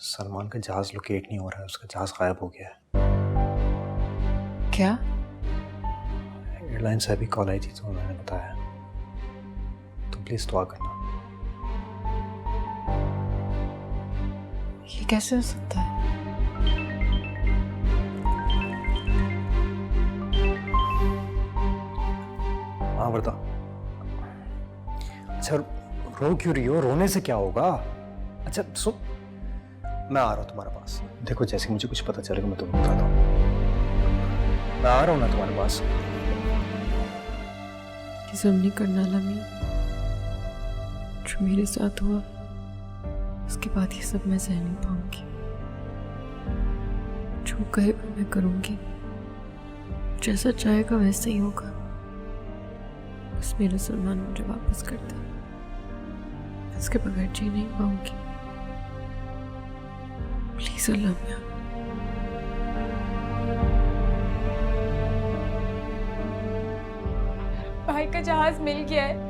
सलमान का जहाज लोकेट नहीं हो रहा है, उसका जहाज गायब हो गया है। क्या? एयरलाइन से अभी कॉल आई थी तो उन्होंने बताया। तुम प्लीज दुआ करना। ये कैसे हो सकता है? हाँ बता। अच्छा रो क्यों रही हो? रोने से क्या होगा? अच्छा सुन, मैं आ रहा हूँ तुम्हारे पास। देखो जैसे मुझे कुछ पता चलेगा मैं तुम्हें बताता हूँ। मैं आ रहा हूँ ना तुम्हारे पास। ये जुल्म नहीं करना लमी, जो मेरे साथ हुआ उसके बाद ये सब मैं सह नहीं पाऊंगी। जो कहेगा मैं करूंगी, जैसा चाहेगा वैसे ही होगा। बस मेरा सलमान मुझे वापस कर दे, मैं इसके बगैर जी नहीं पाऊंगी। प्लीज अल्लाह मियां। भाई का जहाज मिल गया है।